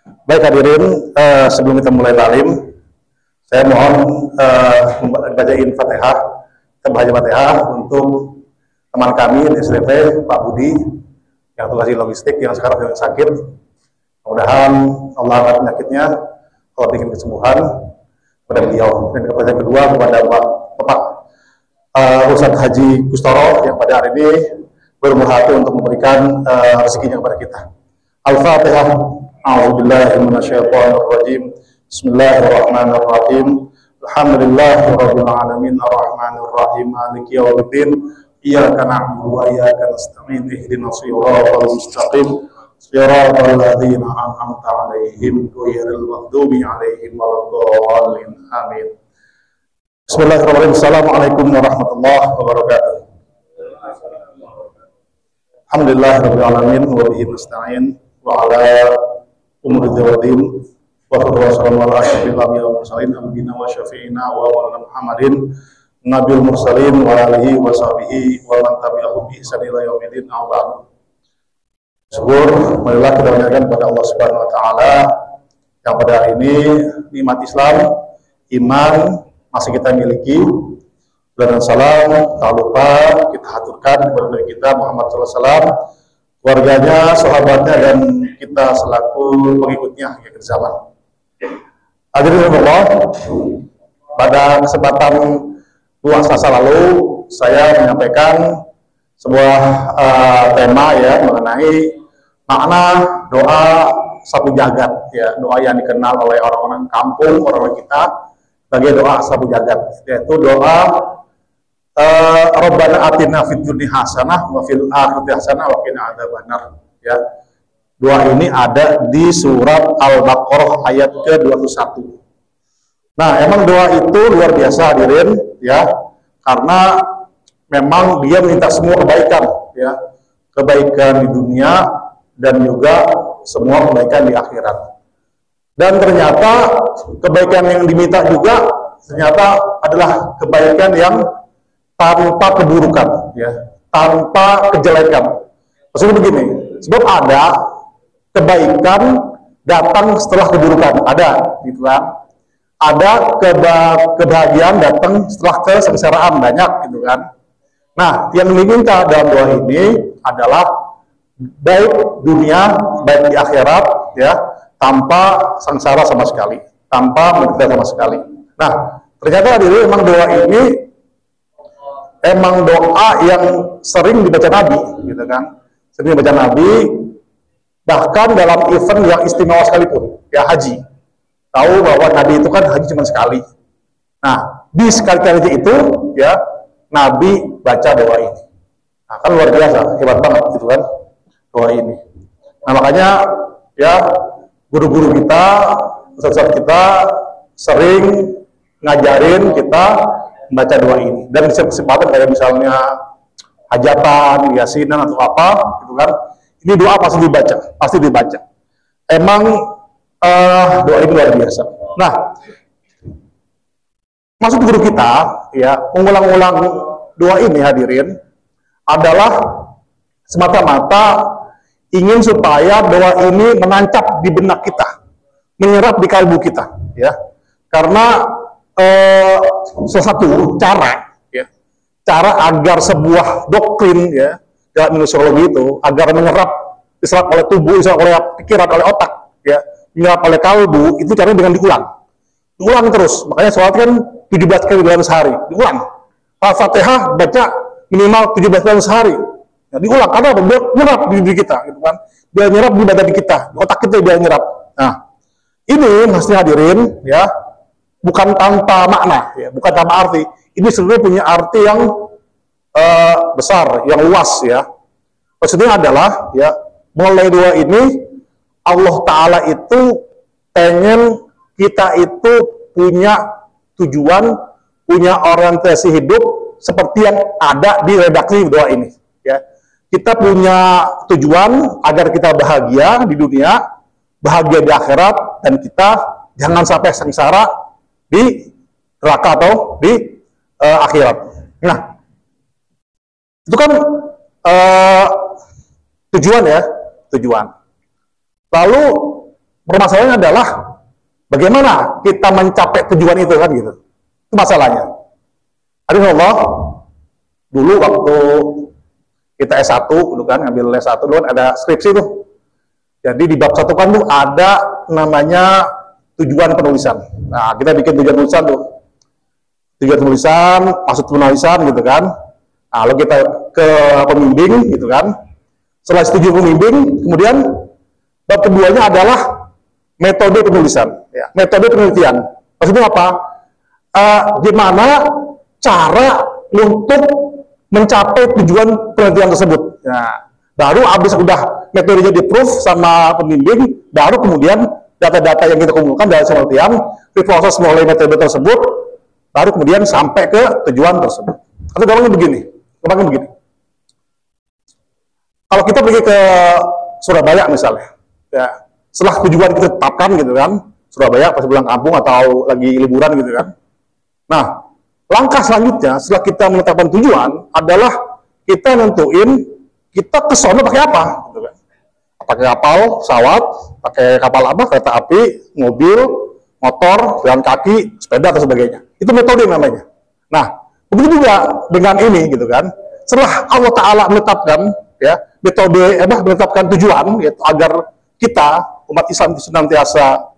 Baik hadirin, sebelum kita mulai talim, saya mohon bacain Fatihah, kita baca Fatihah untuk teman kami di STV, Pak Budi, yang tugas logistik yang sekarang sedang sakit. Mudah-mudahan Allah angkat penyakitnya, Allah bikin kesembuhan kepada beliau. Dan yang kedua kepada Bapak Ustadz Haji Kustoro yang pada hari ini bermurah hati untuk memberikan rezekinya kepada kita. Al-Fatihah. A'udzubillahi minasyaitonirrajim. Bismillahirrahmanirrahim. Alhamdulillahirabbil alamin arrahmanir rahim maliki yaumiddin. Iyyaka na'budu wa iyyaka nasta'in ihdinas siratal mustaqim siratal ladzina an'amta 'alaihim ghairil maghdubi 'alaihim waladdallin. Amin. Bismillahirrahmanirrahim. Assalamualaikum warahmatullahi wabarakatuh. Alhamdulillahirabbil alamin wa bihi nasta'in wa ala umuri dzawattin wa sallallahu ala asyrafil anbiya'i wal mursalin nabiyina wa syafi'ina wa maulana Muhammadin nabiyil mursalin wa alihi wa sahbihi wa man tabi'ahum bi ihsan ila yaumil din. Syukur marilah kita panjatkan kepada Allah Subhanahu wa taala yang pada hari ini nikmat Islam, iman masih kita miliki. Dan salam tak lupa kita haturkan kepada Nabi kita Muhammad SAW, keluarganya, sahabatnya, dan kita selaku pengikutnya hingga akhir zaman. Hadirin Allah, pada kesempatan luang Selasa lalu saya menyampaikan sebuah tema ya mengenai makna doa sapu jagat ya, doa yang dikenal oleh orang-orang kampung, orang-orang kita sebagai doa sapu jagat, yaitu doa Rabbana atina fid dunya hasanah wa fil akhirati hasanah wa qina adzabannar ya. Doa ini ada di surat Al-Baqarah ayat ke-21. Nah, emang doa itu luar biasa hadirin ya, karena memang dia minta semua kebaikan ya, kebaikan di dunia dan juga semua kebaikan di akhirat. Dan ternyata kebaikan yang diminta juga ternyata adalah kebaikan yang tanpa keburukan, ya, tanpa kejelekan. Maksudnya begini, sebab ada kebaikan datang setelah keburukan, ada, gitu kan? Ada kebahagiaan datang setelah kesengsaraan, banyak, gitu kan? Nah, yang diminta dalam doa ini adalah baik dunia, baik di akhirat, ya, tanpa sengsara sama sekali, tanpa menderita sama sekali. Nah, ternyata diri memang doa ini emang doa yang sering dibaca Nabi, gitu kan? Sering dibaca Nabi, bahkan dalam event yang istimewa sekalipun, ya haji. Tahu bahwa Nabi itu kan haji cuma sekali. Nah, di sekali-kali itu, ya Nabi baca doa ini. Nah, kan luar biasa, hebat banget, gitu kan? Doa ini. Nah, makanya ya guru-guru kita, ustaz-ustaz kita sering ngajarin kita membaca doa ini, dan kesempatan kayak misalnya hajatan, yasinan atau apa, gitu kan? Ini doa pasti dibaca. Emang doa ini luar biasa. Nah, maksud guru kita, ya, mengulang-ulang doa ini hadirin adalah semata-mata ingin supaya doa ini menancap di benak kita, menyerap di kalbu kita, ya, karena salah satu cara, ya, cara agar sebuah doktrin, ya, dalam gnoseologi itu agar menyerap, diserap oleh tubuh, diserap oleh pikiran, oleh otak, ya, menyerap oleh kalbu, itu caranya dengan diulang terus. Makanya sholat kan 17 kali dalam sehari, diulang. Al-Fatihah baca minimal 17 kali sehari, ya, diulang karena biar menyerap di diri kita, gitu kan? Biar menyerap di badan kita, di otak kita biar menyerap. Nah, ini mesti hadirin, ya, bukan tanpa makna, ya, bukan tanpa arti. Ini sebenarnya punya arti yang besar, yang luas, ya. Maksudnya adalah, ya, mulai doa ini Allah Ta'ala itu pengen kita itu punya tujuan, punya orientasi hidup seperti yang ada di redaksi doa ini, ya. Kita punya tujuan agar kita bahagia di dunia, bahagia di akhirat, dan kita jangan sampai sengsara di neraka atau di akhirat. Nah, itu kan tujuan, ya, tujuan. Lalu permasalahannya adalah bagaimana kita mencapai tujuan itu kan gitu. Itu masalahnya. Allah, dulu waktu kita S1 dulu kan, ngambil S1 dulu kan ada skripsi tuh. Jadi di bab 1 kan tuh ada namanya tujuan penulisan. Nah, kita bikin tujuan penulisan tuh. Tujuan penulisan, maksud penulisan gitu kan. Nah, lalu kita ke pembimbing gitu kan. Setelah setuju pembimbing, kemudian bab keduanya adalah metode penulisan, ya, metode penelitian. Maksudnya apa? Gimana cara untuk mencapai tujuan penelitian tersebut. Nah, baru habis udah metodenya di-proof sama pembimbing, baru kemudian data-data yang kita kumpulkan dari penelitian, diproses melalui metode tersebut, baru kemudian sampai ke tujuan tersebut. Atau gampangnya begini. Kalau kita pergi ke Surabaya misalnya, ya, setelah tujuan kita tetapkan gitu kan, Surabaya pas pulang kampung atau lagi liburan gitu kan. Nah, langkah selanjutnya setelah kita menetapkan tujuan adalah kita nentuin kita ke sono pakai apa, gitu kan. Pakai kapal, pesawat, pakai kapal apa, kereta api, mobil, motor, jalan kaki, sepeda atau sebagainya. Itu metode namanya. Nah, begitu juga dengan ini gitu kan. Setelah Allah Ta'ala menetapkan ya metode menetapkan tujuan yaitu agar kita umat Islam senantiasa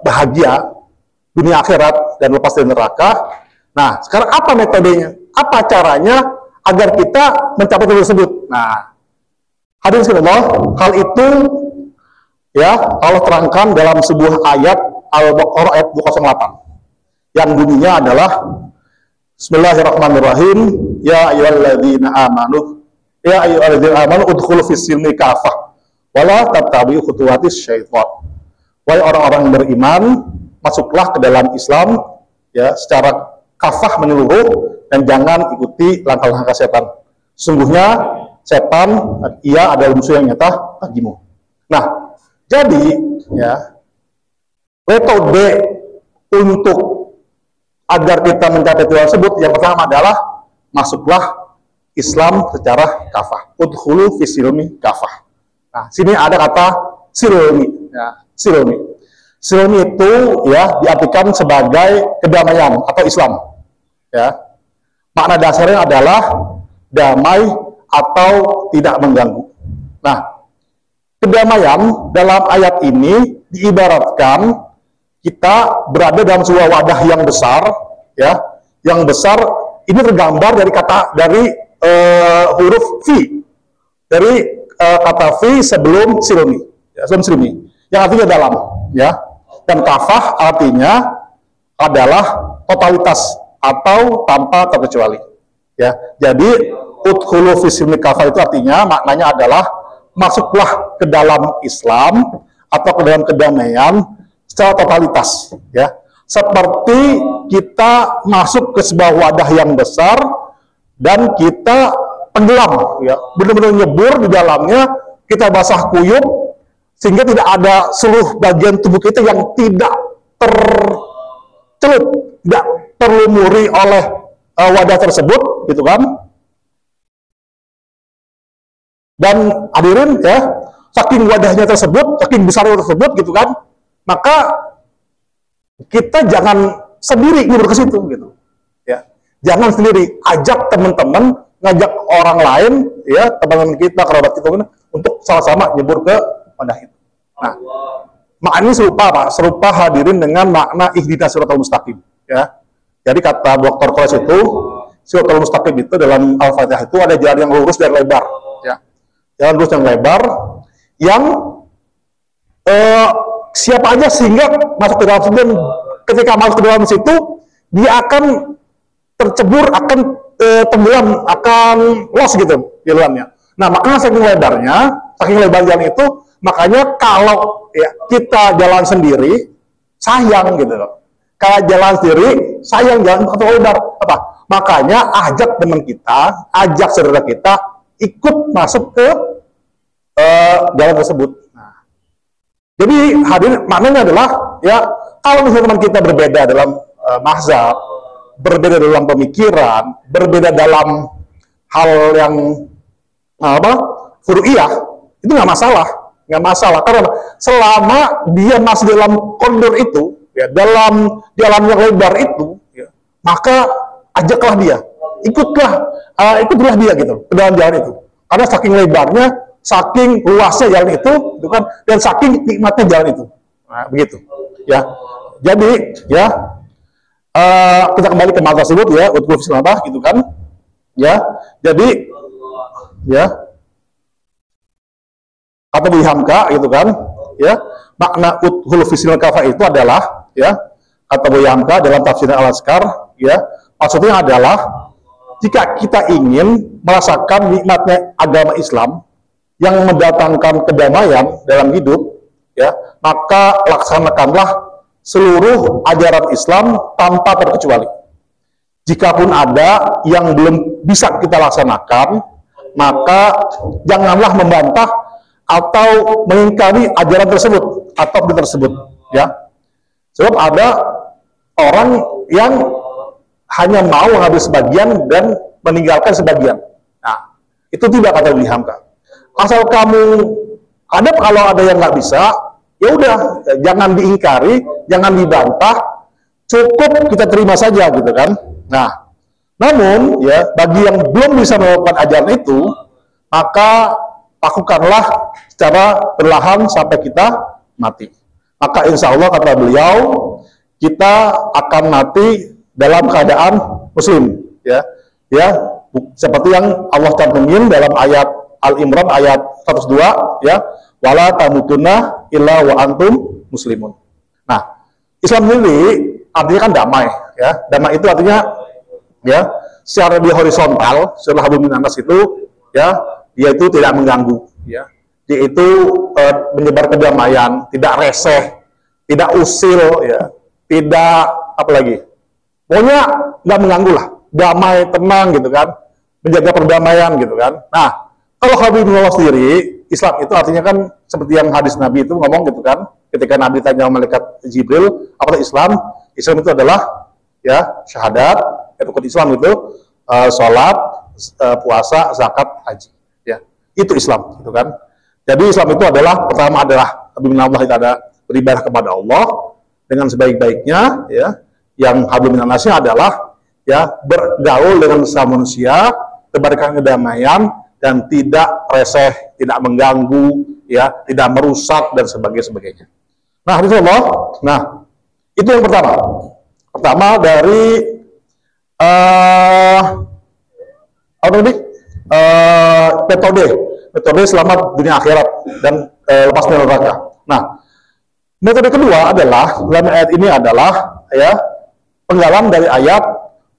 bahagia dunia akhirat dan lepas dari neraka. Nah, sekarang apa metodenya? Apa caranya agar kita mencapai tujuan tersebut? Nah, hadirin sekalian, hal itu ya Allah terangkan dalam sebuah ayat Al-Baqarah ayat 208 yang bunyinya adalah Bismillahirrahmanirrahim, ya ayyuhalladzina amanu udkhulu fis-silmi kafah wala tattabi'u khutuwatis syaitan. Wahai orang-orang yang beriman, masuklah ke dalam Islam ya secara kafah menyeluruh dan jangan ikuti langkah-langkah setan. Sungguhnya setan ia adalah musuh yang nyata bagimu. Nah, jadi ya metode untuk agar kita mencapai tujuan tersebut yang pertama adalah masuklah Islam secara kafah. Udkhulu fisilmi kafah. Nah, sini ada kata silmi. Ya, silmi. Silmi itu ya diartikan sebagai kedamaian atau Islam. Ya. Makna dasarnya adalah damai atau tidak mengganggu. Nah, kedamaian dalam ayat ini diibaratkan kita berada dalam sebuah wadah yang besar, ya, yang besar ini tergambar dari huruf V, dari kata V sebelum silmi, ya, sebelum silmi, yang artinya dalam, ya, dan kafah artinya adalah totalitas atau tanpa terkecuali, ya. Jadi udkhulu fi silmi kafah itu artinya maknanya adalah masuklah ke dalam Islam atau ke dalam kedamaian secara totalitas, ya, seperti kita masuk ke sebuah wadah yang besar dan kita tenggelam, ya, benar-benar nyebur di dalamnya, kita basah kuyup sehingga tidak ada seluruh bagian tubuh kita yang tidak tercelup, tidak terlumuri oleh wadah tersebut, gitu kan? Dan hadirin ya, saking wadahnya tersebut, saking besarnya tersebut, gitu kan? Maka kita jangan sendiri nyebur ke situ, gitu. Ya, jangan sendiri, ajak teman-teman, ngajak orang lain, ya, teman-teman kita, kerabat kita, untuk sama-sama nyebur ke wadah itu. Nah, maknanya serupa, Pak, serupa hadirin dengan makna ihdinas siratal mustaqim, ya. Jadi kata Dr. Koles itu, siratal mustaqim itu dalam Al-Fatihah itu ada jalan yang lurus dan lebar, ya. Jalan lurus dan lebar yang siapa aja sehingga masuk ke dalam situ, ketika masuk ke dalam situ dia akan tercebur, akan tenggelam, akan lost gitu di dalamnya. Nah, makanya saking lebar jalan itu, makanya kalau ya, kita jalan sendiri sayang gitu loh. Kalau jalan sendiri sayang jalan atau lebar apa? Makanya ajak teman kita, ajak saudara kita ikut masuk ke jalan tersebut. Nah, jadi hadirin maknanya adalah ya kalau misalnya teman kita berbeda dalam mazhab, berbeda dalam pemikiran, berbeda dalam hal yang furu'iyah, itu nggak masalah. nggak masalah. Karena selama dia masih dalam koridor itu, ya, dalam jalan yang lebar itu, ya, maka ajaklah dia, ikutlah dia gitu ke dalam jalan itu. Karena saking lebarnya, saking luasnya jalan itu kan, dan saking nikmatnya jalan itu. Nah, begitu. Ya, jadi ya kita kembali ke mata tersebut ya, udkhul fis silmah gitu kan. Ya, jadi ya. Kata Bu Hamka gitu kan, ya, makna udkhul fis silmil kafah itu adalah, ya, kata Bu Hamka dalam tafsir Al-Azkar, ya, maksudnya adalah jika kita ingin merasakan nikmatnya agama Islam yang mendatangkan kedamaian dalam hidup, ya, maka laksanakanlah seluruh ajaran Islam tanpa terkecuali. Jikapun ada yang belum bisa kita laksanakan, maka janganlah membantah atau mengingkari ajaran tersebut atau benda tersebut, ya. Sebab ada orang yang hanya mau mengambil sebagian dan meninggalkan sebagian. Nah, itu tidak, kata Ibnu Hamka. Asal kamu ada, kalau ada yang nggak bisa, ya udah, jangan diingkari, jangan dibantah, cukup kita terima saja gitu kan. Nah, namun ya bagi yang belum bisa melakukan ajaran itu, maka lakukanlah secara perlahan sampai kita mati. Maka insya Allah, kata beliau, kita akan mati dalam keadaan muslim, ya, seperti yang Allah cantumin dalam ayat Al-Imran ayat 102, ya, wala tamutunna illa wa antum muslimun. Nah, Islam ini artinya kan damai, ya. Damai itu artinya, ya, secara di horizontal, setelah bumi atas itu, ya, dia itu tidak mengganggu, ya. Dia itu menyebar kedamaian, tidak reseh, tidak usil, ya, tidak apa lagi. Pokoknya nggak mengganggu lah, damai, tenang gitu kan, menjaga perdamaian gitu kan. Nah, kalau Habibullah sendiri, Islam itu artinya kan seperti yang hadis Nabi itu ngomong gitu kan, ketika Nabi tanya malaikat Jibril, apa Islam? Islam itu adalah, ya, syahadat, rukun Islam itu sholat, puasa, zakat, haji, ya, itu Islam gitu kan. Jadi Islam itu adalah, pertama adalah Allah itu ada beribadah kepada Allah dengan sebaik-baiknya, ya. Yang hablum minannasnya adalah, ya, bergaul dengan sesama manusia, tebarkan kedamaian dan tidak reseh, tidak mengganggu, ya, tidak merusak dan sebagainya. Nah, insyaallah, nah, itu yang pertama. Pertama dari metode selamat dunia akhirat dan lepas dari neraka. Nah, metode kedua adalah dalam ayat ini adalah, ya, penggalan dari ayat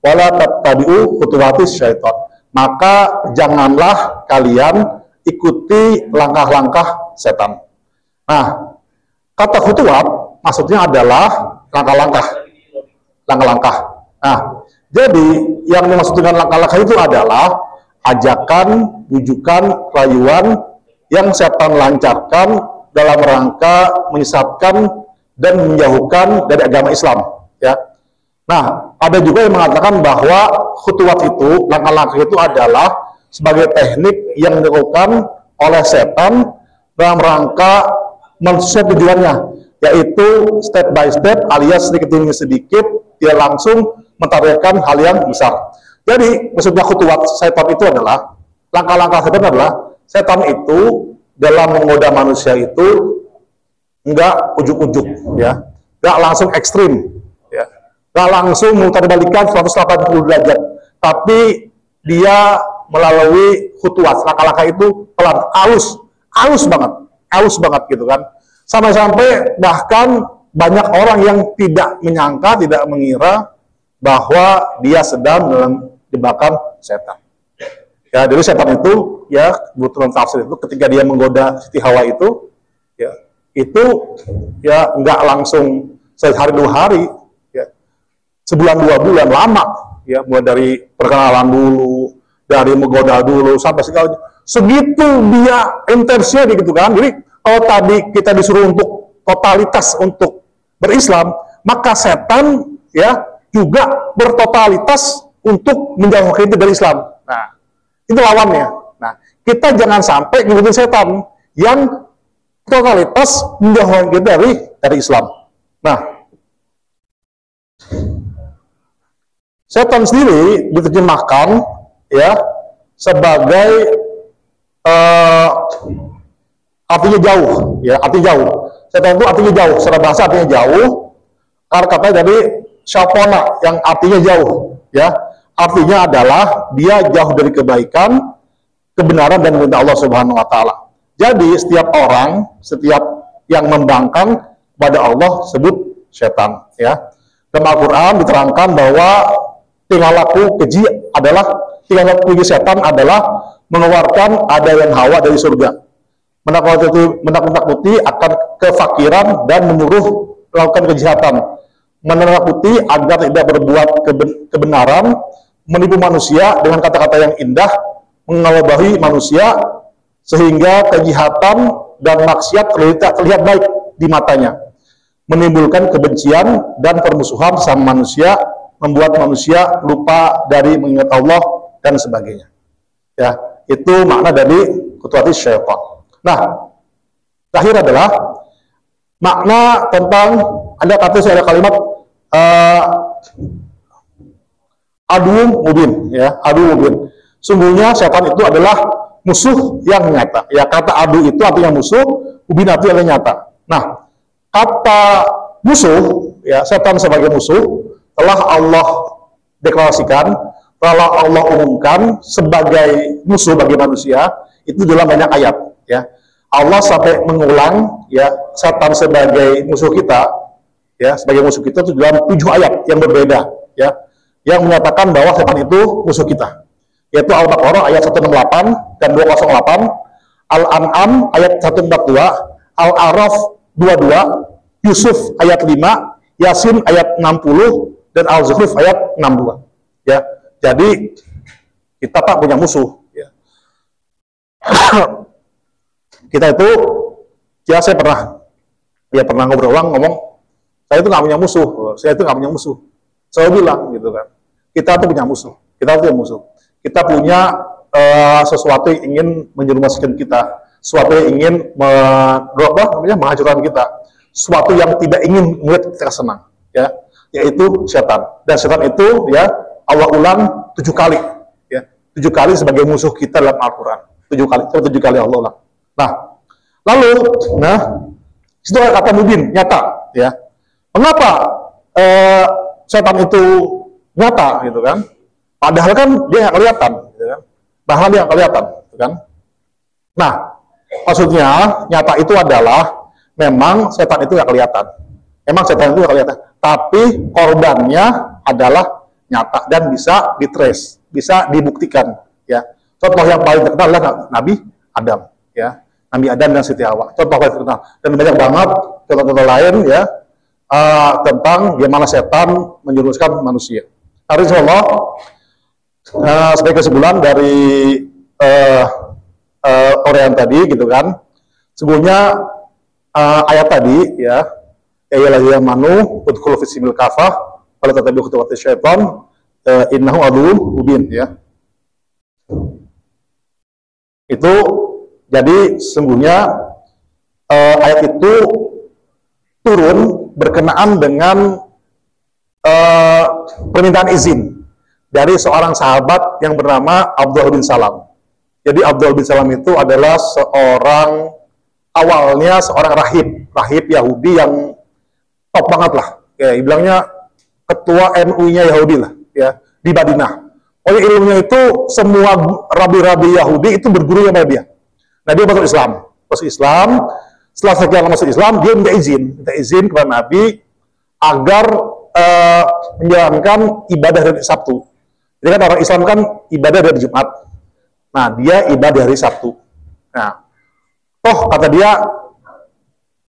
wala tattabi'u khutuwatis syaitan. Maka janganlah kalian ikuti langkah-langkah setan. Nah, kata khutuwat maksudnya adalah langkah-langkah. Nah, jadi yang dimaksud dengan langkah-langkah itu adalah ajakan, bujukan, rayuan yang setan lancarkan dalam rangka menyesatkan dan menjauhkan dari agama Islam, ya. Nah, ada juga yang mengatakan bahwa khutuwat itu, langkah-langkah itu adalah sebagai teknik yang dilakukan oleh setan dalam rangka mencapai tujuannya, yaitu step by step alias sedikit demi sedikit, dia langsung mentargetkan hal yang besar. Jadi, maksudnya khutuwat setan itu adalah, langkah-langkah setan adalah, setan itu dalam menggoda manusia itu enggak ujuk-ujuk, ya, enggak langsung ekstrim, ya, enggak langsung mutarbalikan 180 derajat, tapi dia melalui khutuwat, langkah-langkah itu pelan, halus banget gitu kan, sampai-sampai bahkan banyak orang yang tidak menyangka, tidak mengira bahwa dia sedang dalam jebakan setan. Ya, jadi setan itu, ya, kebetulan tafsir itu ketika dia menggoda Siti Hawa itu, ya, itu, ya, enggak langsung sehari dua hari, ya, sebulan dua bulan, lama, ya, mulai dari perkenalan dulu, dari menggoda dulu sampai segala segitu dia intensinya gitu kan. Jadi kalau tadi kita disuruh untuk totalitas untuk berislam, maka setan, ya, juga bertotalitas untuk menjauhkan kita dari Islam. Nah, itu lawannya. Nah, kita jangan sampai ngikutin setan yang totalitas menjauhkan kita dari Islam. Nah, setan sendiri diterjemahkan ya sebagai artinya jauh, ya artinya jauh. Setan itu artinya jauh, secara bahasa artinya jauh. Karena katanya dari syafona yang artinya jauh, ya artinya adalah dia jauh dari kebaikan, kebenaran dan perintah Allah Subhanahu Wa Taala. Jadi setiap orang, setiap yang membangkang pada Allah sebut setan. Ya, dalam Al-Quran diterangkan bahwa tingkah laku keji setan adalah mengeluarkan ada yang hawa dari surga, menakut-nakuti akan kefakiran dan menyuruh melakukan kejahatan, menakut-nakuti agar tidak berbuat kebenaran, menipu manusia dengan kata-kata yang indah, mengelabahi manusia sehingga kejahatan dan maksiat terlihat baik di matanya, menimbulkan kebencian dan permusuhan sama manusia, membuat manusia lupa dari mengingat Allah dan sebagainya. Ya, itu makna dari kutuati syaitan. Nah, terakhir adalah makna tentang ada kalimat adu mubin, ya adu mubin. Sungguhnya setan itu adalah musuh yang nyata. Ya, kata adu itu artinya musuh, mubin itu artinya nyata. Nah, kata musuh, ya setan sebagai musuh telah Allah deklarasikan, telah Allah umumkan sebagai musuh bagi manusia itu dalam banyak ayat. Ya, Allah sampai mengulang ya setan sebagai musuh kita, ya sebagai musuh kita itu dalam 7 ayat yang berbeda, ya yang menyatakan bahwa setan itu musuh kita, yaitu Al-Baqarah ayat 168 dan 208, Al-An'am ayat 142, Al-A'raf 22, Yusuf ayat 5, Yasin ayat 60, dan Al-Zukhruf ayat 62. Ya, jadi kita tak punya musuh. Ya. Kita itu, ya saya pernah ngomong, saya itu nggak punya musuh. Saya bilang gitu kan, kita tuh punya musuh. Kita punya sesuatu yang ingin menjerumuskan kita, sesuatu yang ingin menghancurkan kita, sesuatu yang tidak ingin melihat kita senang, ya, yaitu setan. Dan setan itu ya Allah ulang 7 kali, ya 7 kali sebagai musuh kita dalam Al-Quran. 7 kali Allah ulang. Nah, lalu, itu kata mubin, nyata, ya. Mengapa setan itu nyata, gitu kan? Padahal kan dia nggak kelihatan, gitu kan? Gitu kan? Nah, maksudnya nyata itu adalah memang setan itu nggak kelihatan. Tapi korbannya adalah nyata dan bisa ditrace, bisa dibuktikan. Ya, contoh yang paling terkenal adalah Nabi Adam, ya, Nabi Adam dan Siti Hawa. Contoh paling terkenal dan banyak banget contoh-contoh lain, ya, tentang bagaimana setan menjerumuskan manusia. Hari insyaallah sebagai kesimpulan dari orang tadi, gitu kan, sebenarnya ayat tadi, ya, ayyuhalladzina amanu udkhulu fis-silmi kafah wala tattabi'u khutuwati syaitan innahu aduwwun mubin, ya. Itu jadi sesungguhnya ayat itu turun berkenaan dengan permintaan izin dari seorang sahabat yang bernama Abdullah bin Salam. Jadi Abdullah bin Salam itu adalah awalnya seorang rahib Yahudi yang top banget lah, ya, bilangnya ketua NU-nya Yahudi lah, ya, di Madinah. Oleh ilmunya itu semua rabi-rabi Yahudi itu berguru sama dia. Nah, dia masuk Islam. Setelah sekian lama masuk Islam, dia minta izin kepada Nabi agar menjalankan ibadah dari Sabtu. Jadi kan orang Islam kan ibadah dari Jumat. Nah, dia ibadah hari Sabtu. Nah, toh kata dia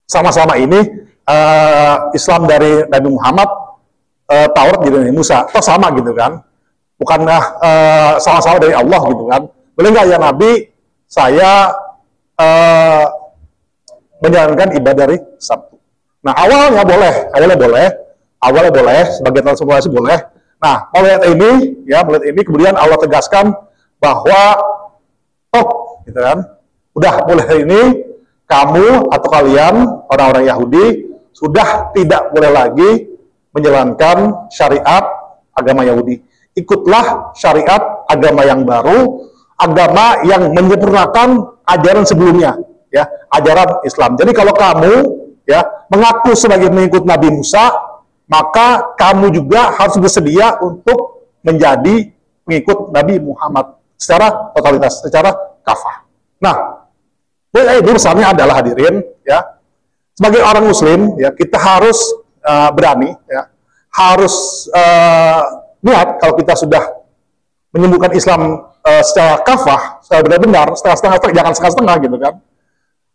sama-sama ini Islam dari Nabi Muhammad, Taurat dari Nabi Musa, toh sama gitu kan, bukanlah sama-sama dari Allah gitu kan. Boleh nggak ya Nabi, saya menjalankan ibadah hari Sabtu. Nah, awalnya boleh, sebagai transformasi boleh. Nah, melihat ini kemudian Allah tegaskan bahwa gitu kan, udah boleh hari ini kamu atau kalian orang-orang Yahudi sudah tidak boleh lagi menjalankan syariat agama Yahudi. Ikutlah syariat agama yang baru, agama yang menyempurnakan ajaran sebelumnya, ya, ajaran Islam. Jadi kalau kamu ya mengaku sebagai pengikut Nabi Musa, maka kamu juga harus bersedia untuk menjadi pengikut Nabi Muhammad secara totalitas, secara kafah. Nah, besarnya adalah hadirin, ya, sebagai orang Muslim, ya, kita harus berani, ya, harus lihat kalau kita sudah menyembuhkan Islam secara kafah, secara benar-benar, setengah-setengah, jangan setengah-setengah gitu kan.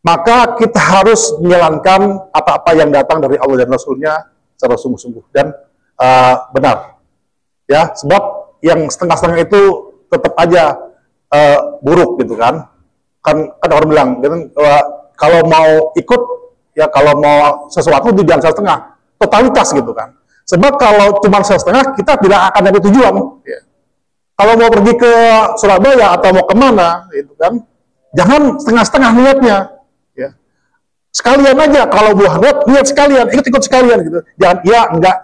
Maka kita harus menjalankan apa-apa yang datang dari Allah dan Rasulnya secara sungguh-sungguh dan benar. Ya, sebab yang setengah-setengah itu tetap aja buruk gitu kan. Kan orang bilang, kalau mau ikut, ya kalau mau sesuatu itu jangan setengah, totalitas gitu kan. Sebab kalau cuma setengah, kita tidak akan ada tujuan. Ya. Kalau mau pergi ke Surabaya atau mau kemana, gitu kan, jangan setengah-setengah niatnya. Ya. Sekalian aja, kalau buah niat sekalian, ikut-ikut sekalian gitu. Jangan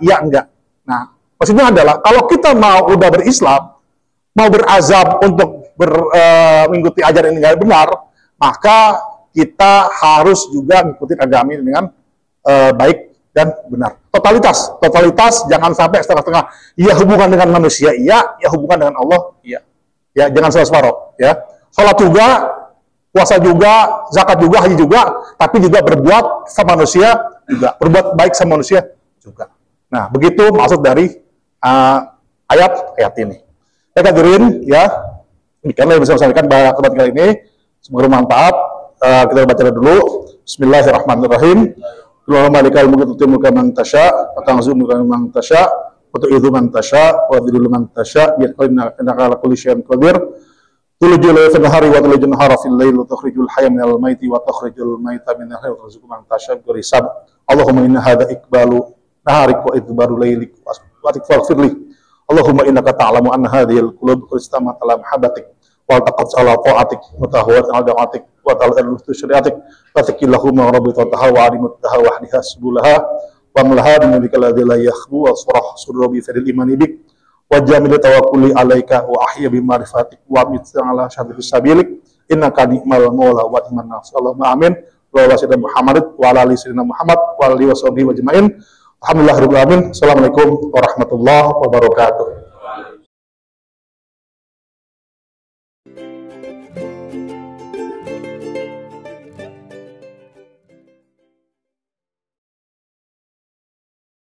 ya enggak. Nah, maksudnya adalah kalau kita mau udah berislam, mau berazam untuk mengikuti ajaran ini yang benar, maka kita harus juga mengikuti agama ini dengan baik dan benar. Totalitas, jangan sampai setengah-setengah. Ya hubungan dengan manusia, iya, ya hubungan dengan Allah, iya. Ya, jangan separuh, ya. Salat juga, puasa juga, zakat juga, haji juga, tapi juga berbuat sama manusia juga, berbuat baik sama manusia juga. Nah, begitu maksud dari ayat ini. Baik hadirin, ya, demikianlah yang bisa saya sampaikan pada kesempatan kali ini. Semoga bermanfaat. Kita baca dulu. Bismillahirrahmanirrahim. Allahumma malikal mulki tu'til mulka man tasya, wa tanzi'ul mulka man tasya, wa tu'idzu man tasya, wa tudhillu man tasya, bi innaka ala kulli syai'in qadir. Tulijul laila fil nahari wa tulijul nahara fil laili wa tukhrijul hayya minal maiti wa tukhrijul maita minal hayyi wa tarzuqu man tasya bi ghairi hisab. Allahumma inna hadza iqbalu naharik wa idbaru lailik wa tikfirli. Allahumma innaka ta'lamu anna hadhil qulub istamat ala mahabbatik wa taqat ala ta'atik wa tahawat ala da'atik wa ta'ala syariatik wa takillahumma rabbita tahawa alimut tahawa hadiha subulaha wa mulahad minka alladhi la yakhbu wa surah surbi fil imani bik wa jamil tawakkuli alaika wa ahya bi ma'rifatik wa mitala syadid sabilik innaka ni'mal maula wa ni'man nasir. Allahumma amin. Wa sallallahu Muhammad wa ala ali sayyidina Muhammad wa alihi wa sahbihi wa ajmain. Alhamdulillahirabbil alamin. Assalamualaikum warahmatullahi wabarakatuh.